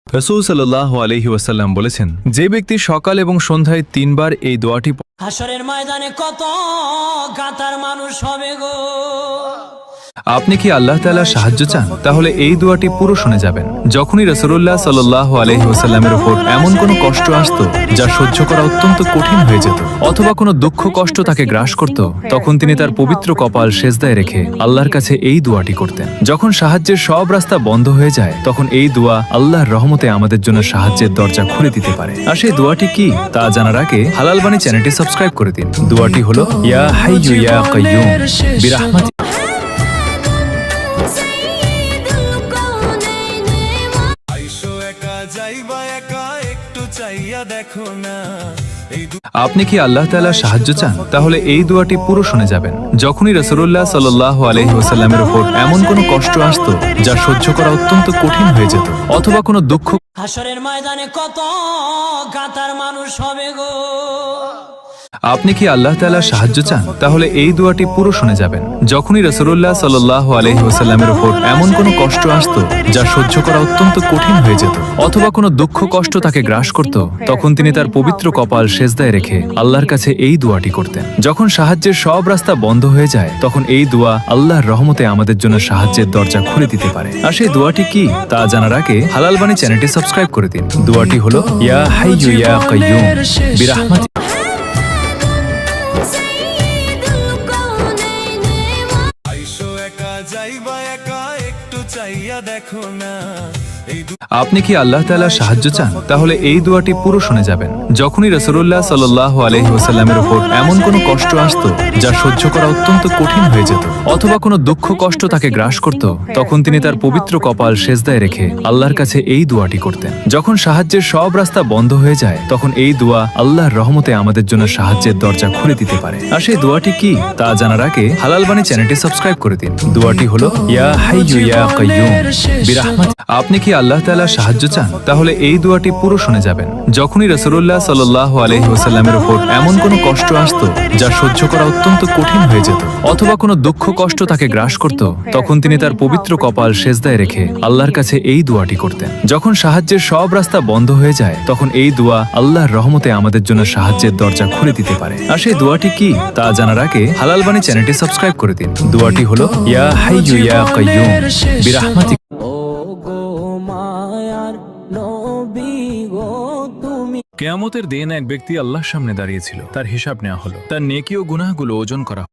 রাসূল সাল্লাল্লাহু আলাইহি ওয়াসাল্লাম বলেছেন, যে ব্যক্তি সকাল এবং সন্ধ্যায় ৩ বার এই দোয়াটি হাসরের ময়দানে কত গাতার মানুষ হবে গো। আপনি কি আল্লাহ তাআলার সাহায্য চান, তাহলে এই দোয়াটি পুরো শুনে যাবেন। যখনই রাসূলুল্লাহ সাল্লাল্লাহু আলাইহি ওয়াসাল্লামের উপর এমন কোনো কষ্ট আসতো যা সহ্য করা অত্যন্ত কঠিন হয়ে যেত, অথবা কোনো দুঃখ কষ্ট তাকে গ্রাস করত, তখন তিনি তার পবিত্র কপাল সেজদায় রেখে আল্লাহর কাছে এই দোয়াটি করতেন। যখন সাহায্যের সব রাস্তা বন্ধ হয়ে যায়, তখন এই দোয়া আল্লাহর রহমতে আমাদের জন্য সাহায্যের দরজা খুলে দিতে পারে। আর সেই দোয়াটি কি তা জানার আগে হালাল বাণী চ্যানেলটি সাবস্ক্রাইব করে দিন। দোয়াটি হলো, ইয়া হাইয়্যু ইয়া কাইয়্যুম বিরহমাতি। আপনি কি আল্লাহ তাআলার সাহায্য চান, তাহলে এই দোয়াটি পুরো শুনে যাবেন। যখনই রাসূলুল্লাহ সাল্লাল্লাহু আলাইহি ওয়াসাল্লামের উপর এমন কোনো কষ্ট আসতো যা সহ্য করা অত্যন্ত কঠিন হয়ে যেত, অথবা কোনো দুঃখ হাসরের ময়দানে কত গাতার মানুষ হবে গো। আপনি কি আল্লাহ তাআলার সাহায্য চান, তাহলে এই দোয়াটি পুরো শুনে যাবেন। যখনই রাসূলুল্লাহ সাল্লাল্লাহু আলাইহি ওয়াসাল্লামের উপর এমন কোনো কষ্ট আসতো যা সহ্য করা অত্যন্ত কঠিন হয়ে যেত, অথবা কোনো দুঃখ কষ্ট তাকে গ্রাস করত, তখন তিনি তার পবিত্র কপাল সেজদায় রেখে আল্লাহর কাছে এই দোয়াটি করতেন। যখন সাহায্যের সব রাস্তা বন্ধ হয়ে যায়, তখন এই দোয়া আল্লাহর রহমতে আমাদের জন্য সাহায্যের দরজা খুলে দিতে পারে। আর সেই দোয়াটি কি তা জানার আগে হালাল বাণী চ্যানেলটি সাবস্ক্রাইব করে দিন। দোয়াটি হলো, ইয়া হাইয়্যু ইয়া কাইয়্যুম বিরহমাতি। আপনি কি আল্লাহ তাআলার সাহায্য চান, তাহলে এই দোয়াটি পুরো শুনে যাবেন। যখনই রাসূলুল্লাহ সাল্লাল্লাহু আলাইহি ওয়াসাল্লামের উপর এমন কোনো কষ্ট আসতো যা সহ্য করা অত্যন্ত কঠিন হয়ে যেত, অথবা কোনো দুঃখ কষ্ট তাকে গ্রাস করত, তখন তিনি তার পবিত্র কপাল সেজদায় রেখে আল্লাহর কাছে এই দোয়াটি করতেন। যখন সাহায্যের সব রাস্তা বন্ধ হয়ে যায়, তখন এই দোয়া আল্লাহর রহমতে আমাদের জন্য সাহায্যের দরজা খুলে দিতে পারে। আর সেই দোয়াটি কি তা জানার আগে হালাল বাণী চ্যানেলটি সাবস্ক্রাইব করে দিন। দোয়াটি হলো, ইয়া হাইয়্যু ইয়া কাইয়্যুম বিরহমাতি। আপনি কি আল্লাহ তাআলার সাহায্য চান, তাহলে এই দোয়াটি পুরো শুনে যাবেন। যখনই রাসূলুল্লাহ সাল্লাল্লাহু আলাইহি ওয়াসাল্লামের উপর এমন কোনো কষ্ট আসতো যা সহ্য করা অত্যন্ত কঠিন হয়ে যেত, অথবা কোনো দুঃখ কষ্ট তাকে গ্রাস করত, তখন তিনি তার পবিত্র কপাল সেজদায় রেখে আল্লাহর কাছে এই দোয়াটি করতেন। যখন সাহায্যের সব রাস্তা বন্ধ হয়ে যায়, তখন এই দোয়া আল্লাহর রহমতে আমাদের জন্য সাহায্যের দরজা খুলে দিতে পারে। আর সেই দোয়াটি কি তা জানার আগে হালাল বাণী চ্যানেলটি সাবস্ক্রাইব করে দিন। দোয়াটি হলো, ইয়া হাইয়্যু ইয়া কাইয়্যুম বিরহমাতি। কিয়ামতের দিন এক ব্যক্তি আল্লাহর সামনে দাঁড়িয়েছিল। তার হিসাব নেওয়া হলো, তার নেকি ও গুনাহগুলো ওজন করা।